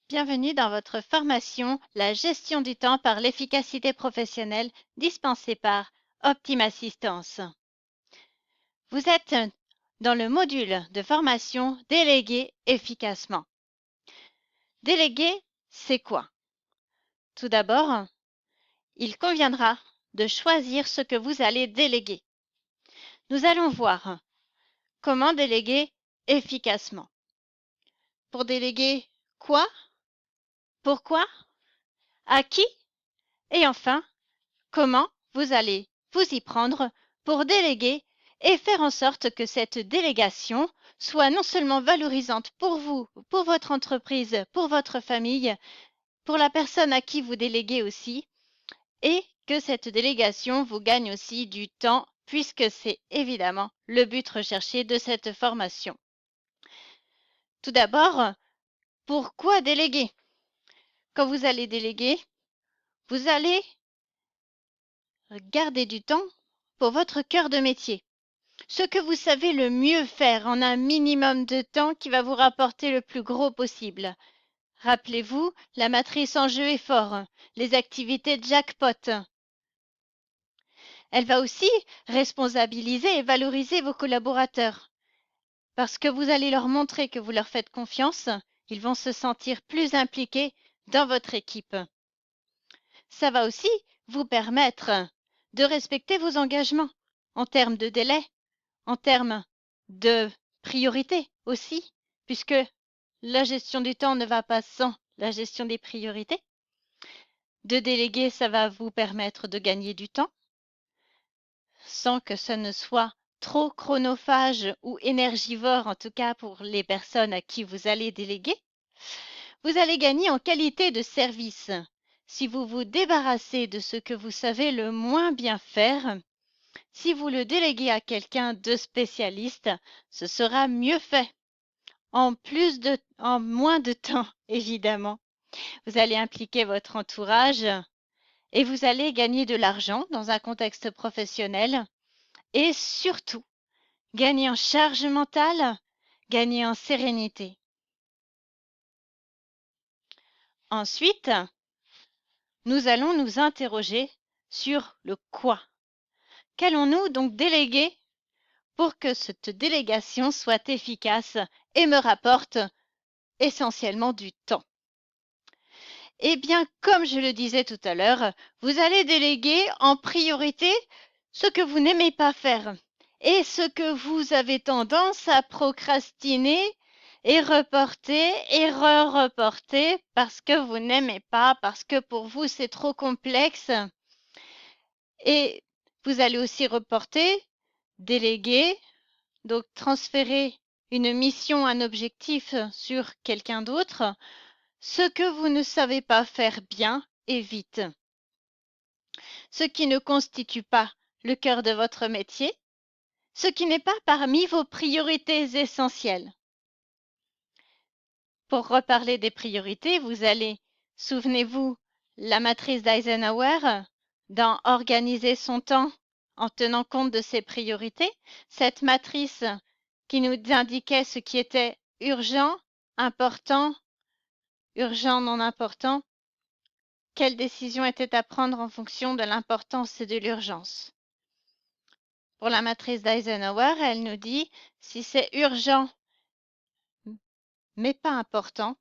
Bienvenue dans votre formation La gestion du temps par l'efficacité professionnelle dispensée par Optim Assistance. Vous êtes dans le module de formation Déléguer efficacement. Déléguer, c'est quoi? Tout d'abord, il conviendra de choisir ce que vous allez déléguer. Nous allons voir comment déléguer efficacement. Pour déléguer quoi? Pourquoi? À qui? Et enfin, comment vous allez vous y prendre pour déléguer et faire en sorte que cette délégation soit non seulement valorisante pour vous, pour votre entreprise, pour votre famille, pour la personne à qui vous déléguez aussi, et que cette délégation vous gagne aussi du temps, puisque c'est évidemment le but recherché de cette formation. Tout d'abord, pourquoi déléguer? Quand vous allez déléguer, vous allez garder du temps pour votre cœur de métier. Ce que vous savez le mieux faire en un minimum de temps qui va vous rapporter le plus gros possible. Rappelez-vous, la matrice en jeu est fort, les activités jackpot. Elle va aussi responsabiliser et valoriser vos collaborateurs. Parce que vous allez leur montrer que vous leur faites confiance, ils vont se sentir plus impliqués dans votre équipe. Ça va aussi vous permettre de respecter vos engagements en termes de délai, en termes de priorité aussi, puisque la gestion du temps ne va pas sans la gestion des priorités. De déléguer, ça va vous permettre de gagner du temps sans que ce ne soit trop chronophage ou énergivore, en tout cas pour les personnes à qui vous allez déléguer. Vous allez gagner en qualité de service. Si vous vous débarrassez de ce que vous savez le moins bien faire, si vous le déléguez à quelqu'un de spécialiste, ce sera mieux fait. En moins de temps, évidemment. Vous allez impliquer votre entourage et vous allez gagner de l'argent dans un contexte professionnel et surtout gagner en charge mentale, gagner en sérénité. Ensuite, nous allons nous interroger sur le quoi. Qu'allons-nous donc déléguer pour que cette délégation soit efficace et me rapporte essentiellement du temps? Eh bien, comme je le disais tout à l'heure, vous allez déléguer en priorité ce que vous n'aimez pas faire et ce que vous avez tendance à procrastiner et reporter et re-reporter parce que vous n'aimez pas, parce que pour vous c'est trop complexe. Et vous allez aussi reporter, déléguer, donc transférer une mission, un objectif sur quelqu'un d'autre. Ce que vous ne savez pas faire bien et vite. Ce qui ne constitue pas le cœur de votre métier. Ce qui n'est pas parmi vos priorités essentielles. Pour reparler des priorités, vous allez, souvenez-vous, la matrice d'Eisenhower, dans Organiser son temps en tenant compte de ses priorités, cette matrice qui nous indiquait ce qui était urgent, important, urgent, non important, quelle décision était à prendre en fonction de l'importance et de l'urgence. Pour la matrice d'Eisenhower, elle nous dit si c'est urgent mais pas important,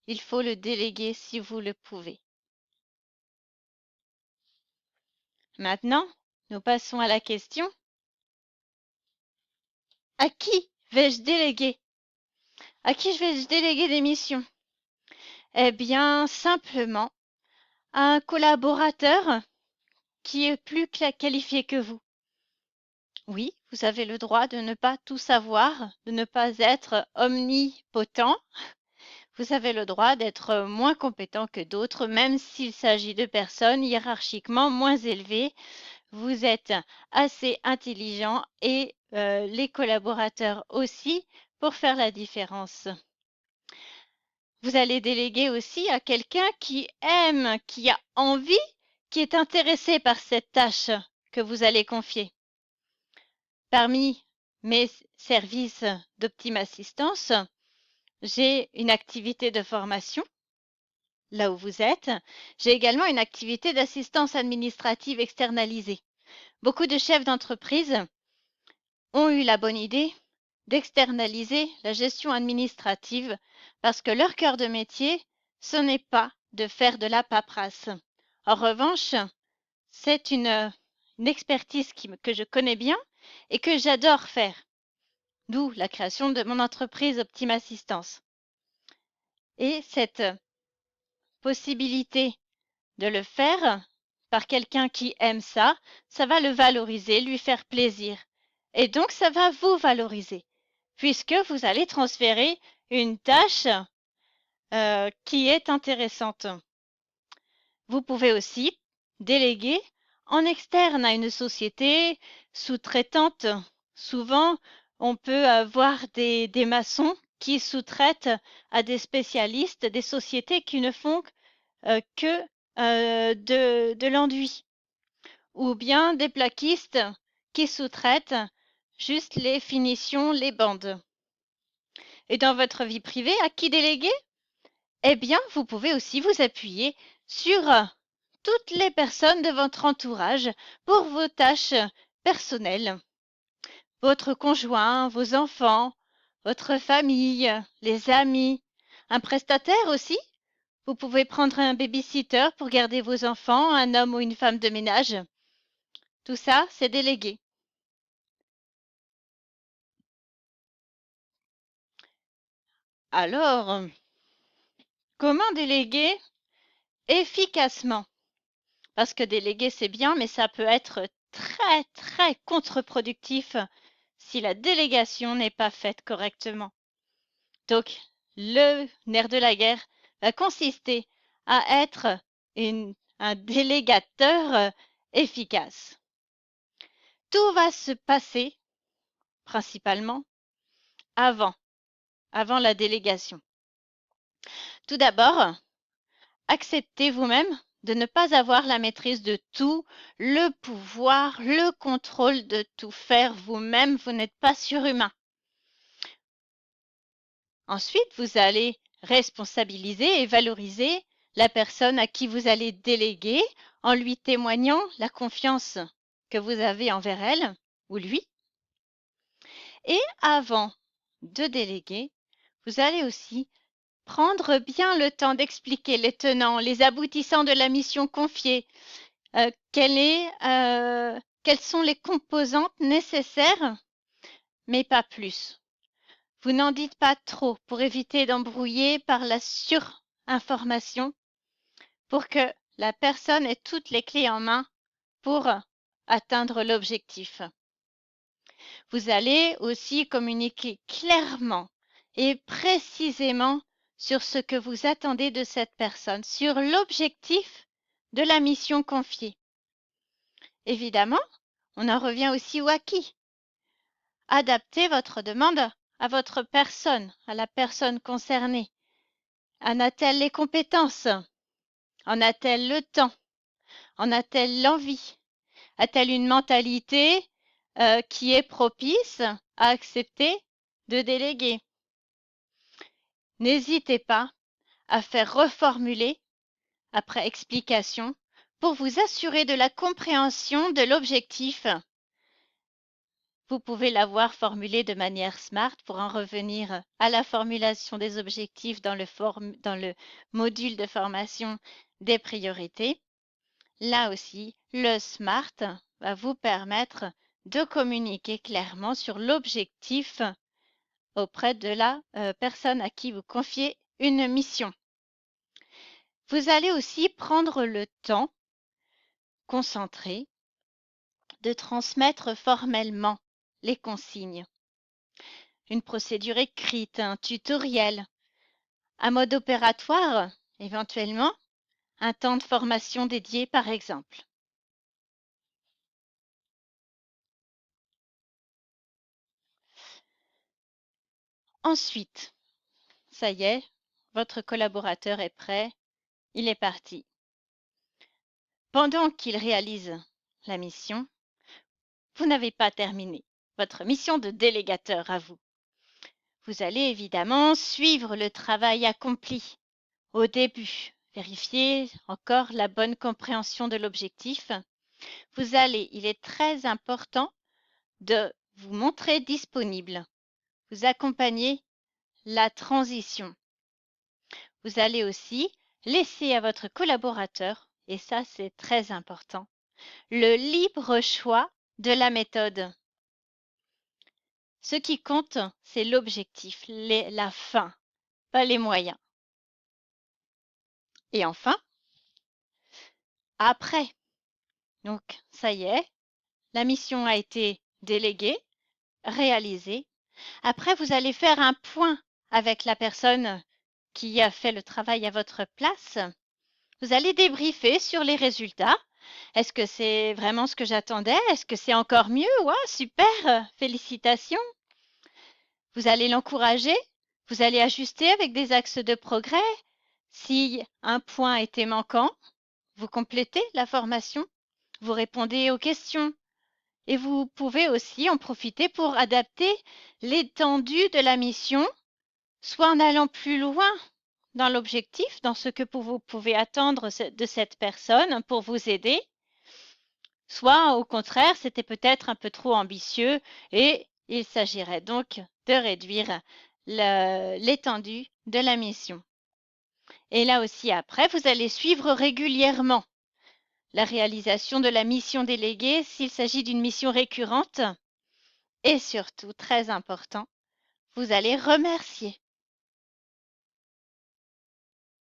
il faut le déléguer si vous le pouvez. Maintenant, nous passons à la question à qui vais-je déléguer? À qui vais-je déléguer des missions? Eh bien, simplement à un collaborateur qui est plus qualifié que vous. Oui, vous avez le droit de ne pas tout savoir, de ne pas être omnipotent. Vous avez le droit d'être moins compétent que d'autres, même s'il s'agit de personnes hiérarchiquement moins élevées. Vous êtes assez intelligent et les collaborateurs aussi pour faire la différence. Vous allez déléguer aussi à quelqu'un qui aime, qui a envie, qui est intéressé par cette tâche que vous allez confier. Parmi mes services d'Optim Assistance, j'ai une activité de formation là où vous êtes, j'ai également une activité d'assistance administrative externalisée. Beaucoup de chefs d'entreprise ont eu la bonne idée d'externaliser la gestion administrative parce que leur cœur de métier, ce n'est pas de faire de la paperasse. En revanche, c'est une expertise que je connais bien et que j'adore faire, d'où la création de mon entreprise Optima Assistance. Et cette possibilité de le faire par quelqu'un qui aime ça, ça va le valoriser, lui faire plaisir. Et donc, ça va vous valoriser, puisque vous allez transférer une tâche qui est intéressante. Vous pouvez aussi déléguer en externe à une société sous-traitante. Souvent, on peut avoir des maçons qui sous-traitent à des spécialistes, des sociétés qui ne font que de l'enduit, ou bien des plaquistes qui sous-traitent juste les finitions, les bandes. Et dans votre vie privée, à qui déléguer? Eh bien, vous pouvez aussi vous appuyer sur toutes les personnes de votre entourage pour vos tâches personnelles. Votre conjoint, vos enfants, votre famille, les amis, un prestataire aussi. Vous pouvez prendre un baby-sitter pour garder vos enfants, un homme ou une femme de ménage. Tout ça, c'est délégué. Alors, comment déléguer efficacement? Parce que déléguer, c'est bien, mais ça peut être très, très contre-productif si la délégation n'est pas faite correctement. Donc, le nerf de la guerre va consister à être un délégateur efficace. Tout va se passer principalement avant la délégation. Tout d'abord, acceptez vous-même de ne pas avoir la maîtrise de tout, le pouvoir, le contrôle de tout faire vous-même. Vous n'êtes pas surhumain. Ensuite, vous allez responsabiliser et valoriser la personne à qui vous allez déléguer en lui témoignant la confiance que vous avez envers elle ou lui. Et avant de déléguer, vous allez aussi prendre bien le temps d'expliquer les tenants, les aboutissants de la mission confiée, quelles sont les composantes nécessaires, mais pas plus. Vous n'en dites pas trop pour éviter d'embrouiller par la surinformation, pour que la personne ait toutes les clés en main pour atteindre l'objectif. Vous allez aussi communiquer clairement et précisément sur ce que vous attendez de cette personne, sur l'objectif de la mission confiée. Évidemment, on en revient aussi au acquis. Adaptez votre demande à votre personne, à la personne concernée. En a-t-elle les compétences? En a-t-elle le temps? En a-t-elle l'envie? A-t-elle une mentalité qui est propice à accepter de déléguer? N'hésitez pas à faire reformuler après explication pour vous assurer de la compréhension de l'objectif. Vous pouvez l'avoir formulé de manière smart pour en revenir à la formulation des objectifs dans le module de formation des priorités. Là aussi, le SMART va vous permettre de communiquer clairement sur l'objectif auprès de la personne à qui vous confiez une mission. Vous allez aussi prendre le temps concentré de transmettre formellement les consignes. Une procédure écrite, un tutoriel, un mode opératoire, éventuellement, un temps de formation dédié par exemple. Ensuite, ça y est, votre collaborateur est prêt, il est parti. Pendant qu'il réalise la mission, vous n'avez pas terminé votre mission de délégateur à vous. Vous allez évidemment suivre le travail accompli au début, vérifier encore la bonne compréhension de l'objectif. Il est très important de vous montrer disponible. Vous accompagner la transition. Vous allez aussi laisser à votre collaborateur, et ça c'est très important, le libre choix de la méthode. Ce qui compte, c'est l'objectif, la fin, pas les moyens. Et enfin, après, donc ça y est, la mission a été déléguée, réalisée. Après, vous allez faire un point avec la personne qui a fait le travail à votre place. Vous allez débriefer sur les résultats. Est-ce que c'est vraiment ce que j'attendais? Est-ce que c'est encore mieux? Ouais, super, félicitations. Vous allez l'encourager. Vous allez ajuster avec des axes de progrès. Si un point était manquant, vous complétez la formation. Vous répondez aux questions. Et vous pouvez aussi en profiter pour adapter l'étendue de la mission, soit en allant plus loin dans l'objectif, dans ce que vous pouvez attendre de cette personne pour vous aider, soit au contraire, c'était peut-être un peu trop ambitieux et il s'agirait donc de réduire l'étendue de la mission. Et là aussi, après, vous allez suivre régulièrement la réalisation de la mission déléguée s'il s'agit d'une mission récurrente. Et surtout, très important, vous allez remercier